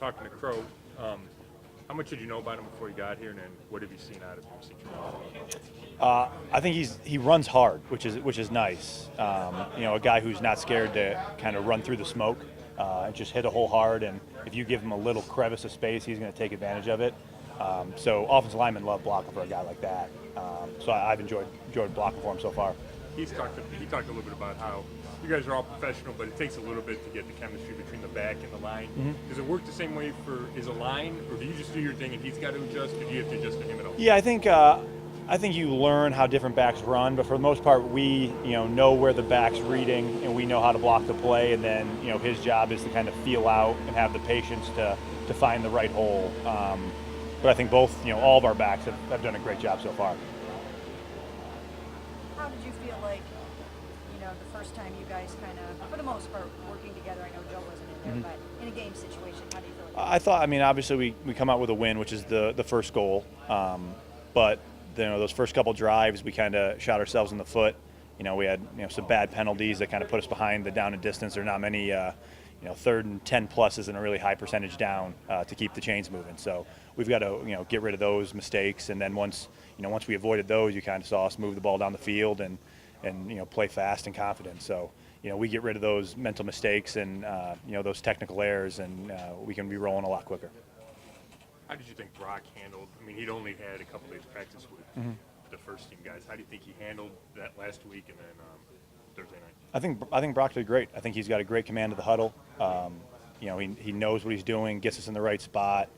talking to Crow. How much did you know about him before you got here, and then what have you seen out of him since you got him? I think he runs hard, which is nice. A guy who's not scared to kind of run through the smoke and just hit a hole hard. And if you give him a little crevice of space, he's going to take advantage of it. So offensive linemen love blocking for a guy like that. So I've enjoyed blocking for him so far. He talked a little bit about how you guys are all professional, but it takes a little bit to get the chemistry between the back and the line. Mm-hmm. Does it work the same way as a line, or do you just do your thing and he's got to adjust, or do you have to adjust to him at all? Yeah, I think you learn how different backs run, but for the most part, we know where the back's reading and we know how to block the play, and then his job is to kind of feel out and have the patience to find the right hole. But I think both all of our backs have done a great job so far. How did you feel like the first time you guys kind of, for the most part, working together? I know Joe wasn't in there, but in a game situation, how do you feel like I thought, obviously we come out with a win, which is the first goal, but those first couple drives, we kind of shot ourselves in the foot. We had some bad penalties that kind of put us behind the down and distance. There are not many 3rd and 10 pluses and a really high percentage down to keep the chains moving. So we've got to get rid of those mistakes, and then once we avoided those, you kind of saw us move the ball down the field and play fast and confident. So we get rid of those mental mistakes and those technical errors, and we can be rolling a lot quicker. How did you think Brock handled? He'd only had a couple days practice with the first team guys. How do you think he handled that last week and then Thursday night? I think Brock did great. I think he's got a great command of the huddle. He knows what he's doing, gets us in the right spot.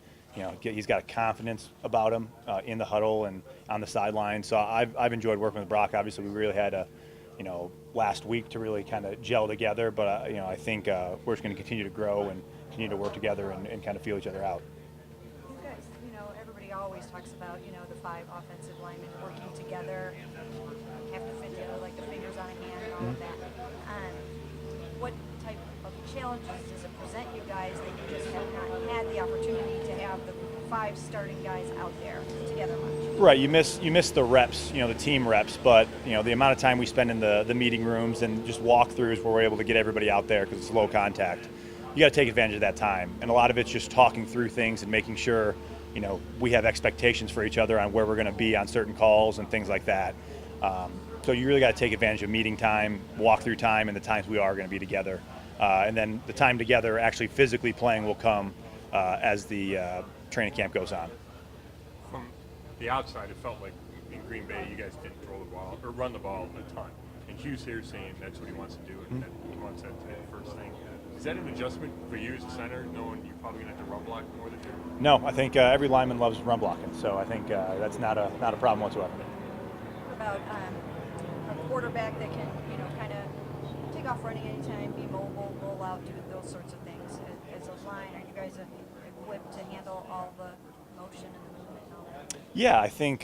He's got a confidence about him in the huddle and on the sideline. So I've enjoyed working with Brock. Obviously, we really had a last week to really kind of gel together. But I think we're just going to continue to grow and continue to work together and kind of feel each other out. you guys? Everybody always talks about the 5 offensive linemen working together, have to fit together like the fingers on a hand and all of that. What type of challenges does it present you guys that you just have not had the opportunity to have the 5 starting guys out there together much? Right, you miss the reps, the team reps, but the amount of time we spend in the meeting rooms and just walkthroughs where we're able to get everybody out there because it's low contact. You got to take advantage of that time, and a lot of it's just talking through things and making sure we have expectations for each other on where we're going to be on certain calls and things like that. So you really got to take advantage of meeting time, walkthrough time, and the times we are going to be together. And then the time together actually physically playing will come as the training camp goes on. From the outside, it felt like in Green Bay you guys didn't throw the ball or run the ball a ton. And Hugh's here saying that's what he wants to do and that he wants that to be the first thing. Is that an adjustment for you as a center, knowing you're probably going to have to run block more this year? No, I think every lineman loves run blocking, so I think that's not a problem whatsoever. What about a quarterback that can, kind of take off running anytime, be mobile, roll out, do those sorts of things? As a line, are you guys equipped to handle all the motion and the movement and all that? Yeah, I think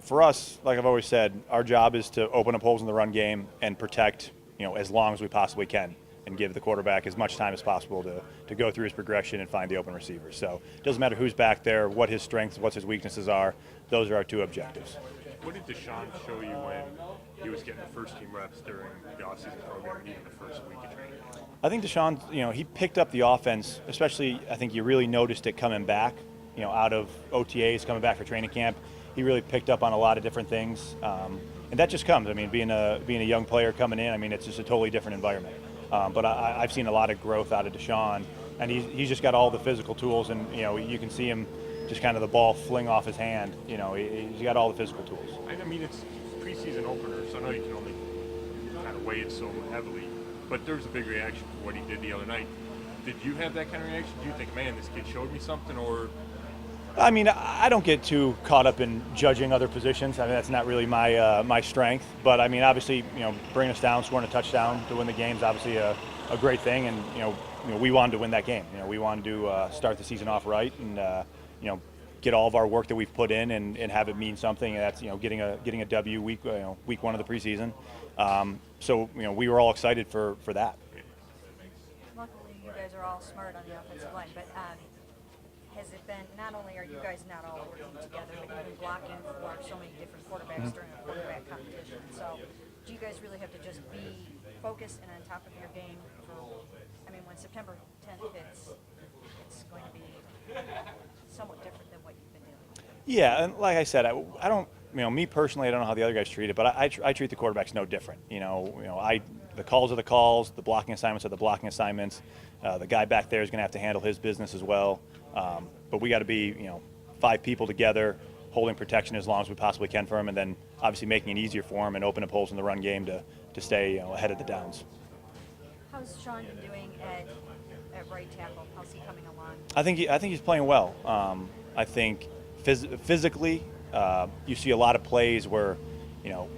for us, like I've always said, our job is to open up holes in the run game and protect, as long as we possibly can, and give the quarterback as much time as possible to go through his progression and find the open receiver. So it doesn't matter who's back there, what his strengths, what his weaknesses are. Those are our 2 objectives. What did Deshaun show you when he was getting the first team reps during the offseason program and even the first week of training? I think Deshaun, he picked up the offense, especially I think you really noticed it coming back, out of OTAs, coming back for training camp. He really picked up on a lot of different things. And that just comes, being a young player coming in, it's just a totally different environment. But I've seen a lot of growth out of Deshaun, and he's just got all the physical tools, and you can see him just kind of the ball fling off his hand. He's got all the physical tools. It's preseason opener, so I know you can only kind of weigh it so heavily, but there was a big reaction for what he did the other night. Did you have that kind of reaction? Do you think, man, this kid showed me something, or? I don't get too caught up in judging other positions. That's not really my strength. But obviously, bringing us down, scoring a touchdown to win the game is obviously a great thing. And we wanted to win that game. We wanted to start the season off right and get all of our work that we've put in and have it mean something. And that's getting a W week 1 of the preseason. So we were all excited for that. Luckily, you guys are all smart on the offensive line, but. Has it been, not only are you guys not all working together, but you've been blocking for so many different quarterbacks during a quarterback competition. So do you guys really have to just be focused and on top of your game for, when September 10th hits, it's Yeah, and like I said, I don't, me personally, I don't know how the other guys treat it, but I treat the quarterbacks no different. The calls are the calls, the blocking assignments are the blocking assignments. The guy back there is going to have to handle his business as well. But we got to be, 5 people together, holding protection as long as we possibly can for him, and then obviously making it easier for him and open up holes in the run game to stay, ahead of the downs. How's Sean been doing at right tackle? How's he coming along? I think he's playing well. I think physically, you see a lot of plays where,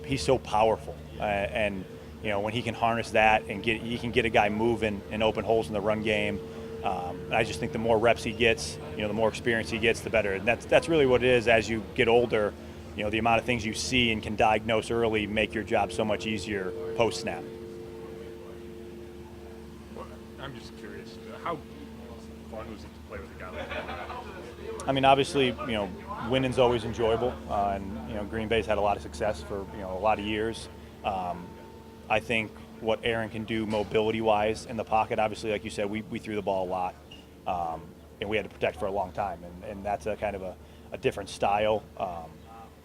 he's so powerful, and when he can harness that and he can get a guy moving and open holes in the run game. And I just think the more reps he gets, the more experience he gets, the better. And that's really what it is. As you get older, the amount of things you see and can diagnose early make your job so much easier post snap. Well, I'm just curious, how fun was it to play with a guy like that? I mean, obviously, winning's always enjoyable, and Green Bay's had a lot of success for a lot of years. I think what Aaron can do mobility-wise in the pocket, obviously, like you said, we threw the ball a lot, and we had to protect for a long time, and that's a kind of a different style.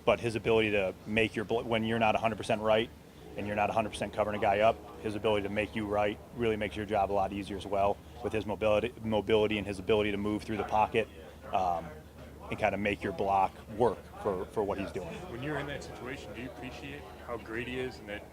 But his ability to make when you're not 100% right and you're not 100% covering a guy up, his ability to make you right really makes your job a lot easier as well with his mobility and his ability to move through the pocket. And kind of make your block work for what he's doing. When you're in that situation, do you appreciate how great he is and that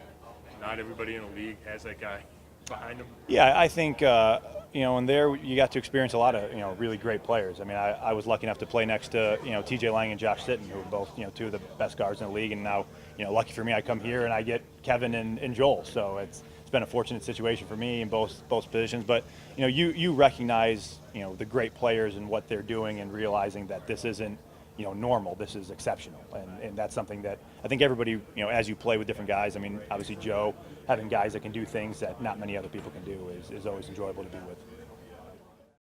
not everybody in the league has that guy behind him? Yeah, I think, and there you got to experience a lot of, really great players. I mean, I was lucky enough to play next to, TJ Lang and Josh Sitton, who are both, 2 of the best guards in the league. And now, lucky for me, I come here and I get Kevin and Joel. So it's been a fortunate situation for me in both positions. But, you recognize, the great players and what they're doing and realizing that this isn't, normal. This is exceptional. And that's something that I think everybody, as you play with different guys, I mean, obviously Joe, having guys that can do things that not many other people can do is always enjoyable to be with.